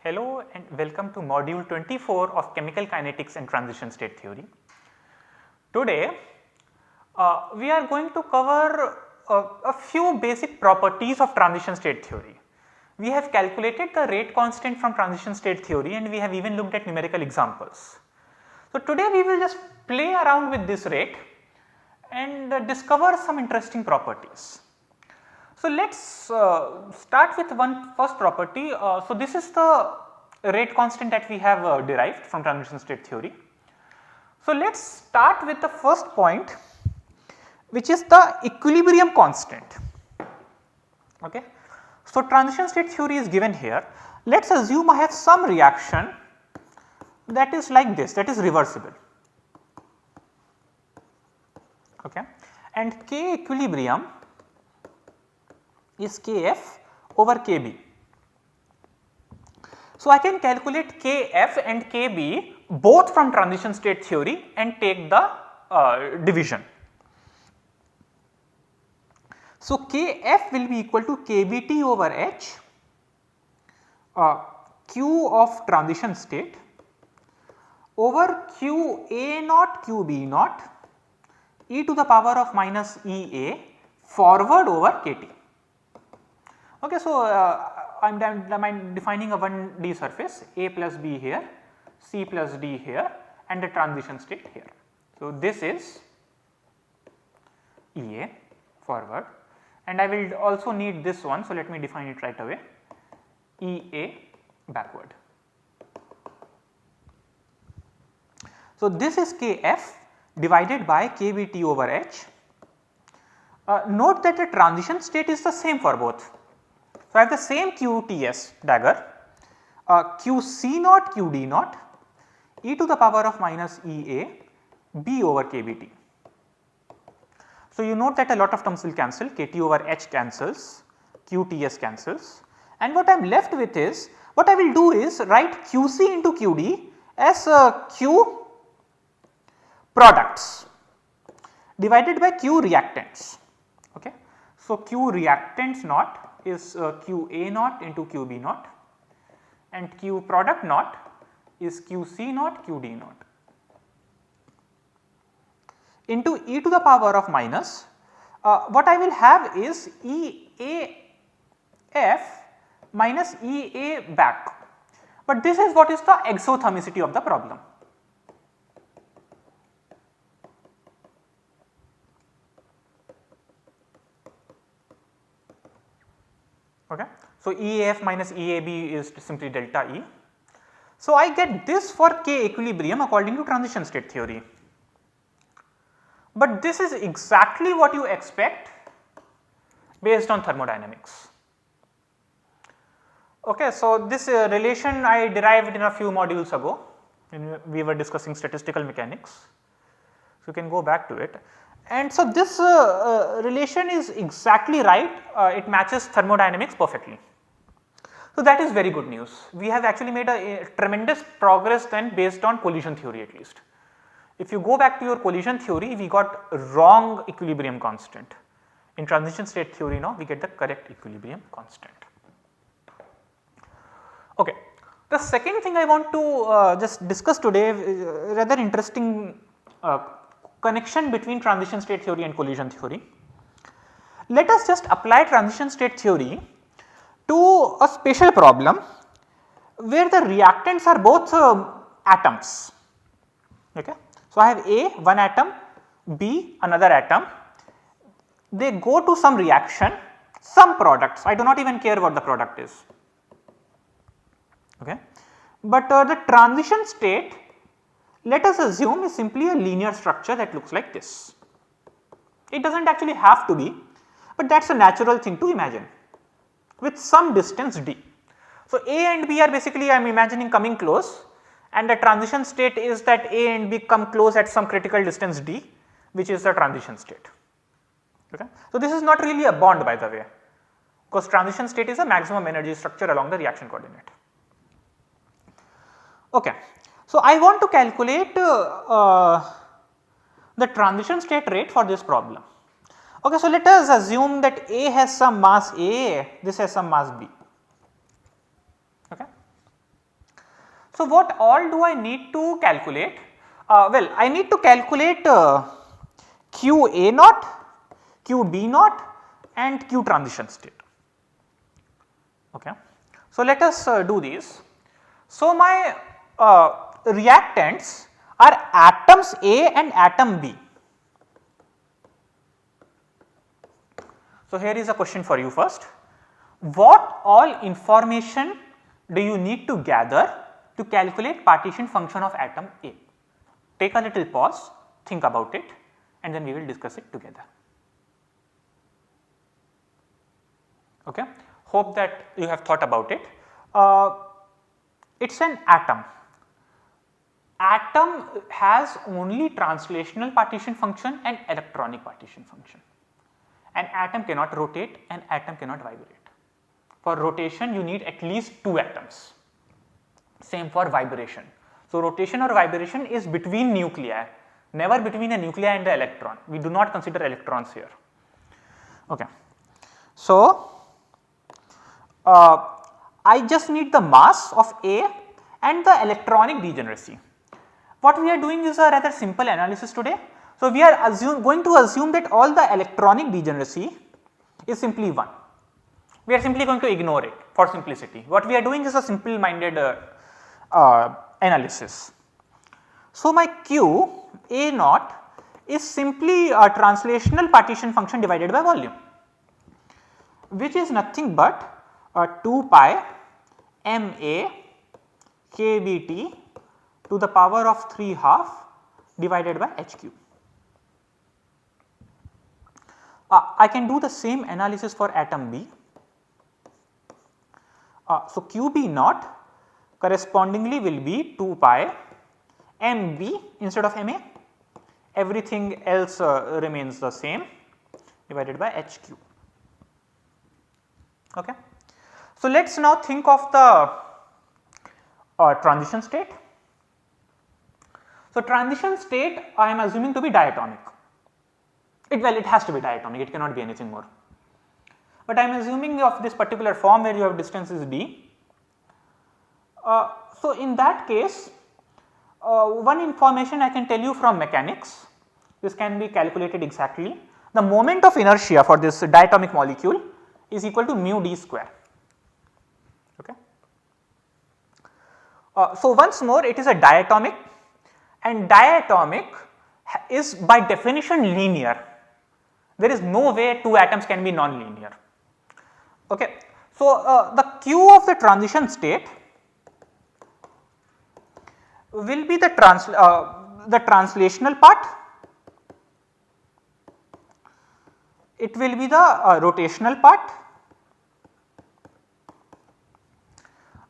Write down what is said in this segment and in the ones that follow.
Hello and welcome to module 24 of chemical kinetics and transition state theory. Today we are going to cover a few basic properties of transition state theory. We have calculated the rate constant from transition state theory and we have even looked at numerical examples. So, today we will just play around with this rate and discover some interesting properties. So, let us start with one first property. So, this is the rate constant that we have derived from transition state theory. So, let us start with the first point, which is the equilibrium constant. Okay. So, transition state theory is given here. Let us assume I have some reaction that is like this, that is reversible. Okay. And K equilibrium is Kf over Kb. So, I can calculate Kf and Kb both from transition state theory and take the division. So, Kf will be equal to Kbt over H Q of transition state over Q A naught Q B naught e to the power of minus E A forward over Kt. Okay, so, I am defining a 1D surface A plus B here, C plus D here and the transition state here. So, this is EA forward and I will also need this one. So, let me define it right away, EA backward. So, this is Kf divided by Kbt over H. Note that the transition state is the same for both. So, I have the same QTS dagger QC naught QD naught e to the power of minus EA B over Kbt. So, you note that a lot of terms will cancel, Kt over H cancels, QTS cancels, and what I am left with is, what I will do is write QC into QD as Q products divided by Q reactants. Okay. So, Q reactants naught is Qa naught into Qb naught and Q product naught is Qc naught Qd naught into e to the power of minus what I will have is EAF minus EA back, but this is what is the exothermicity of the problem. Okay. So, EAF minus EAB is simply delta E. So, I get this for K equilibrium according to transition state theory, but this is exactly what you expect based on thermodynamics. Okay. So, this relation I derived in a few modules ago when we were discussing statistical mechanics. So, you can go back to it. And so, this relation is exactly right, it matches thermodynamics perfectly. So, that is very good news. We have actually made a tremendous progress then based on collision theory at least. If you go back to your collision theory, we got wrong equilibrium constant. In transition state theory now we get the correct equilibrium constant. Okay. The second thing I want to just discuss today rather interesting connection between transition state theory and collision theory. Let us just apply transition state theory to a spatial problem where the reactants are both atoms. Okay. So, I have A one atom, B another atom, they go to some reaction, some products, I do not even care what the product is. Okay. But the transition state, let us assume, is simply a linear structure that looks like this. It does not actually have to be, but that is a natural thing to imagine with some distance d. So, A and B are basically I am imagining coming close and the transition state is that A and B come close at some critical distance d, which is the transition state. Okay. So, this is not really a bond by the way, because transition state is a maximum energy structure along the reaction coordinate. Okay. So, I want to calculate the transition state rate for this problem. Okay, so let us assume that A has some mass A, this has some mass B. Okay. So, what all do I need to calculate? Well, I need to calculate Q A naught, Q B naught and Q transition state. Okay. So, let us do these. So, my reactants are atoms A and atom B. So, here is a question for you first. What all information do you need to gather to calculate partition function of atom A? Take a little pause, think about it and then we will discuss it together. Okay. Hope that you have thought about it. It is an atom. Atom has only translational partition function and electronic partition function. An atom cannot rotate, an atom cannot vibrate. For rotation you need at least 2 atoms, same for vibration. So, rotation or vibration is between nuclei, never between a nuclei and the electron. We do not consider electrons here. Okay. So, I just need the mass of A and the electronic degeneracy. What we are doing is a rather simple analysis today. So, we are going to assume that all the electronic degeneracy is simply 1. We are simply going to ignore it for simplicity. What we are doing is a simple minded analysis. So, my Q A naught is simply a translational partition function divided by volume, which is nothing but 2 pi m A k B T to the power of 3/2 divided by h cube. I can do the same analysis for atom B. So, Q B naught correspondingly will be 2 pi m B instead of m A, everything else remains the same divided by h cube. Okay. So, let us now think of the transition state. So, transition state I am assuming to be diatomic. It has to be diatomic, it cannot be anything more. But I am assuming of this particular form where you have distance is d. So, in that case one information I can tell you from mechanics, this can be calculated exactly. The moment of inertia for this diatomic molecule is equal to mu d square. Okay. So, once more it is a diatomic and diatomic is by definition linear. There is no way 2 atoms can be non-linear. Okay. So, the Q of the transition state will be the translational part, it will be the rotational part.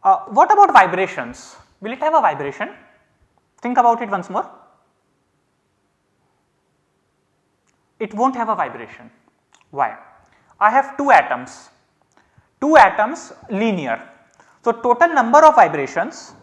What about vibrations? Will it have a vibration? Think about it once more. It will not have a vibration. Why? I have 2 atoms linear. So, total number of vibrations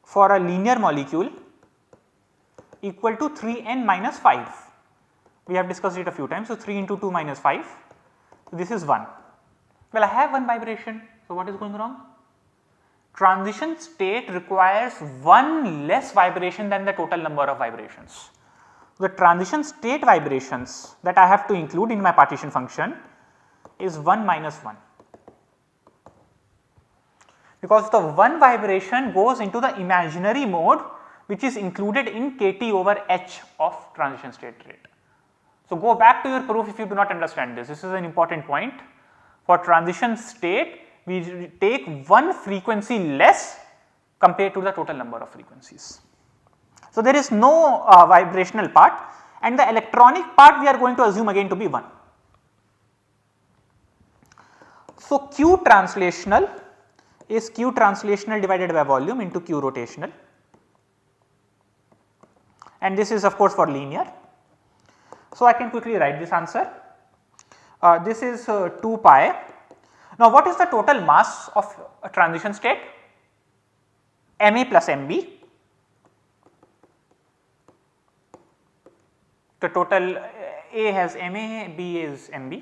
for a linear molecule equal to 3n minus 5. We have discussed it a few times. So, 3 into 2 minus 5, so this is 1. Well, I have 1 vibration. So, what is going wrong? Transition state requires 1 less vibration than the total number of vibrations. The transition state vibrations that I have to include in my partition function is 1 minus 1, because the 1 vibration goes into the imaginary mode which is included in kT over h of transition state rate. So, go back to your proof if you do not understand this. This is an important point. For transition state we take 1 frequency less compared to the total number of frequencies. So, there is no vibrational part and the electronic part we are going to assume again to be 1. So, Q translational is Q translational divided by volume into Q rotational, and this is of course for linear. So, I can quickly write this answer. This is 2 pi. Now, what is the total mass of a transition state? Ma plus Mb. The total A has MA, B is MB,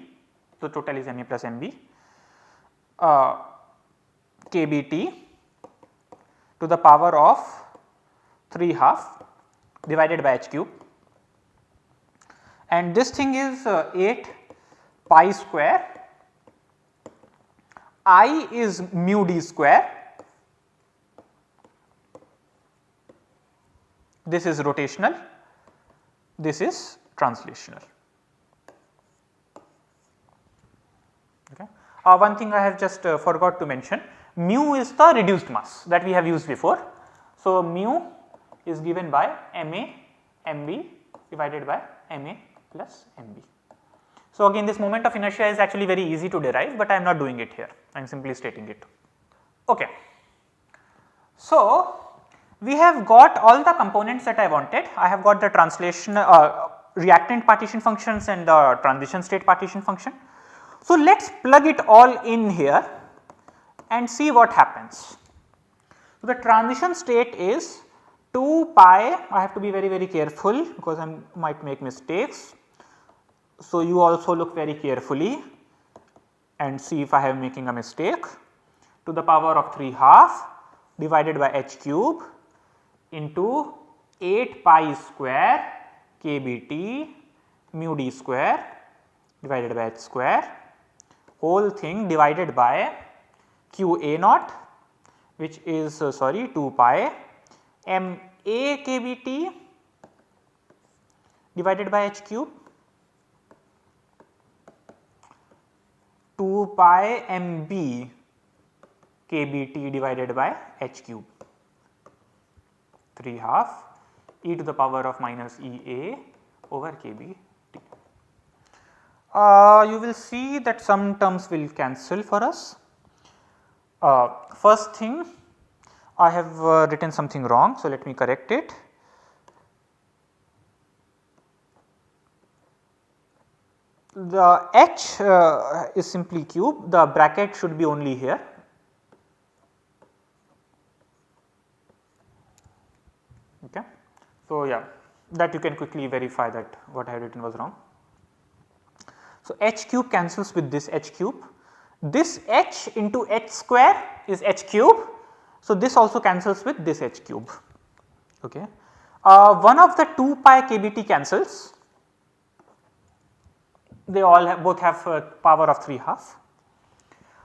so total is MA plus MB, kBT to the power of 3/2 divided by h cube, and this thing is 8 pi square, I is mu d square, this is rotational, this is translational. Okay. One thing I have just forgot to mention, mu is the reduced mass that we have used before. So, mu is given by Ma Mb divided by Ma plus Mb. So, again this moment of inertia is actually very easy to derive, but I am not doing it here, I am simply stating it. Okay. So, we have got all the components that I wanted. I have got the translation reactant partition functions and the transition state partition function. So, let us plug it all in here and see what happens. So, the transition state is 2 pi, I have to be very careful because I might make mistakes. So, you also look very carefully and see if I am making a mistake, to the power of 3/2 divided by h cube into 8 pi square kBT mu d square divided by h square, whole thing divided by q a naught, which is 2 pi m a kBT divided by h cube, 2 pi m b kBT divided by h cube, 3/2 e to the power of minus E a over kBT. You will see that some terms will cancel for us. First thing, I have written something wrong, so let me correct it. The h is simply cube, the bracket should be only here. Okay. So, yeah, that you can quickly verify that what I had written was wrong. So, h cube cancels with this h cube, this h into h square is h cube. So, this also cancels with this h cube. Okay. One of the 2 pi kBT cancels, they all have, both have power of 3/2.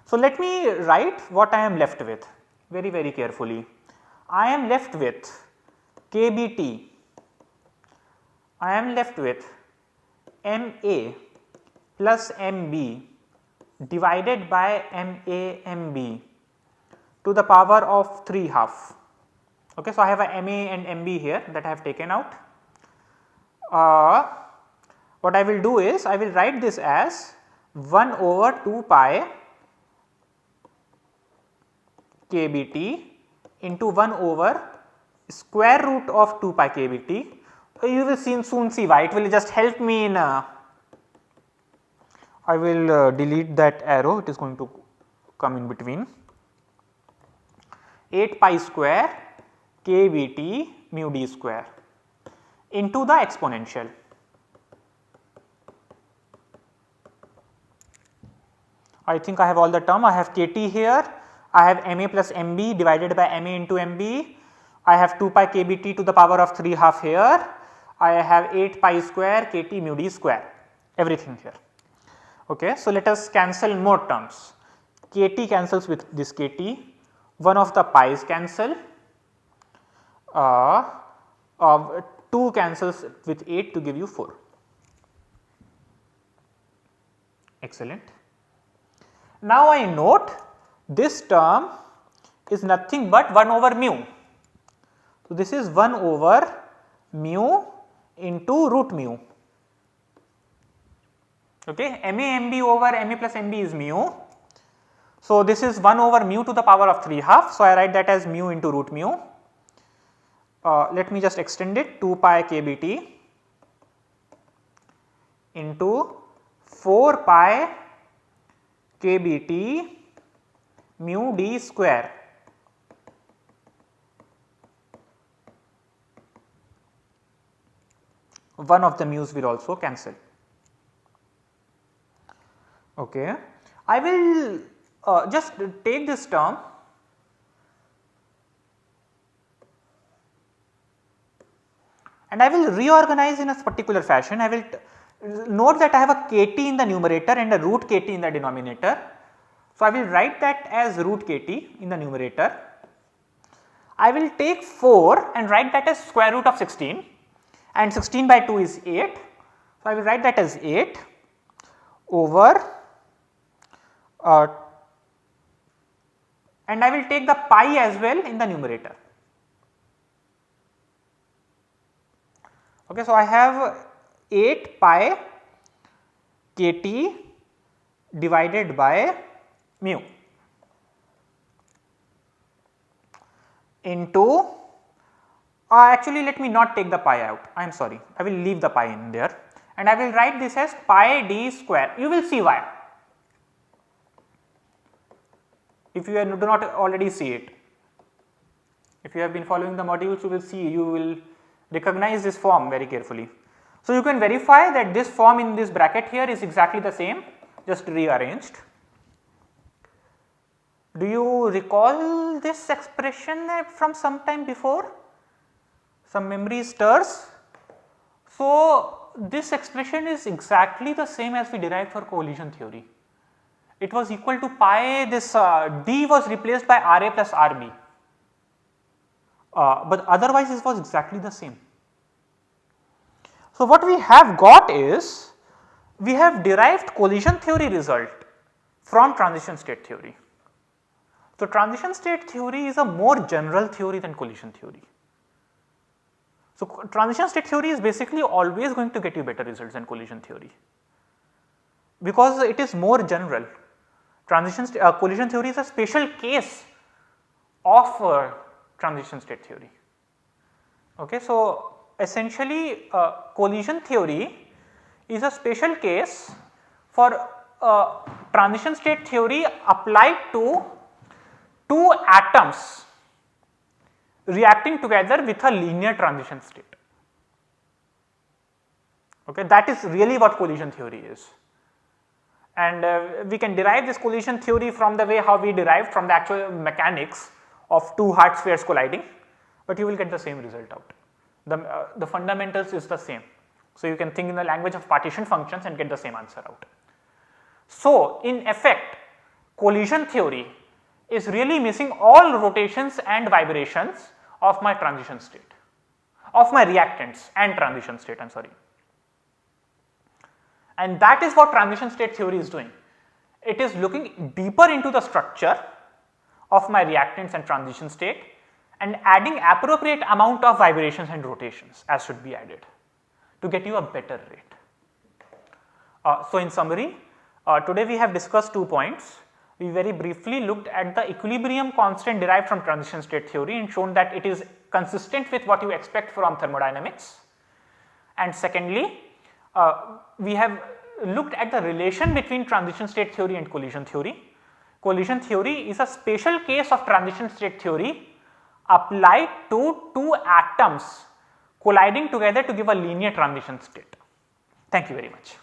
So, let me write what I am left with very carefully. I am left with kBT, I am left with Ma plus Mb divided by Ma Mb to the power of 3/2. Okay, so, I have a Ma and Mb here that I have taken out. What I will do is I will write this as 1 over 2 pi kBT into 1 over square root of 2 pi kBT. You will soon see why, it will just help me in I will delete that arrow, it is going to come in between, 8 pi square kBT mu d square into the exponential. I think I have all the term, I have kT here, I have Ma plus Mb divided by Ma into Mb, I have 2 pi kBT to the power of 3/2 here, I have 8 pi square kT mu d square, everything here. Okay. So, let us cancel more terms, kT cancels with this kT, one of the pi's cancel, 2 cancels with 8 to give you 4. Excellent. Now, I note this term is nothing but 1 over mu. So, this is 1 over mu into root mu. Okay. Ma Mb over Ma plus Mb is mu. So, this is 1 over mu to the power of 3/2. So, I write that as mu into root mu. Let me just extend it, 2 pi kBT into 4 pi kBT mu d square. One of the mu's will also cancel. Okay. I will just take this term and I will reorganize in a particular fashion. I will note that I have a kT in the numerator and a root kT in the denominator. So, I will write that as root kT in the numerator. I will take 4 and write that as square root of 16, and 16 by 2 is 8. So, I will write that as 8 over and I will take the pi as well in the numerator. Okay, so, I have 8 pi kT divided by mu into actually let me not take the pi out, I am sorry, I will leave the pi in there and I will write this as pi d square. You will see why if you do not already see it. If you have been following the modules, you will see, you will recognize this form very carefully. So, you can verify that this form in this bracket here is exactly the same, just rearranged. Do you recall this expression from some time before? Some memory stirs. So, this expression is exactly the same as we derived for collision theory. It was equal to pi, this d was replaced by Ra plus Rb, but otherwise this was exactly the same. So, what we have got is we have derived collision theory result from transition state theory. So, transition state theory is a more general theory than collision theory. So, transition state theory is basically always going to get you better results than collision theory, because it is more general. Collision theory is a special case of transition state theory. Okay, so, essentially collision theory is a special case for transition state theory applied to two atoms reacting together with a linear transition state. Okay, that is really what collision theory is. And we can derive this collision theory from the way how we derived from the actual mechanics of two hard spheres colliding, but you will get the same result out. The fundamentals is the same. So, you can think in the language of partition functions and get the same answer out. So, in effect collision theory is really missing all rotations and vibrations of my transition state, of my reactants and transition state, I am sorry. And that is what transition state theory is doing. It is looking deeper into the structure of my reactants and transition state and adding appropriate amount of vibrations and rotations as should be added to get you a better rate. So, in summary, today we have discussed 2 points. We very briefly looked at the equilibrium constant derived from transition state theory and shown that it is consistent with what you expect from thermodynamics. And secondly, we have looked at the relation between transition state theory and collision theory. Collision theory is a special case of transition state theory applied to two atoms colliding together to give a linear transition state. Thank you very much.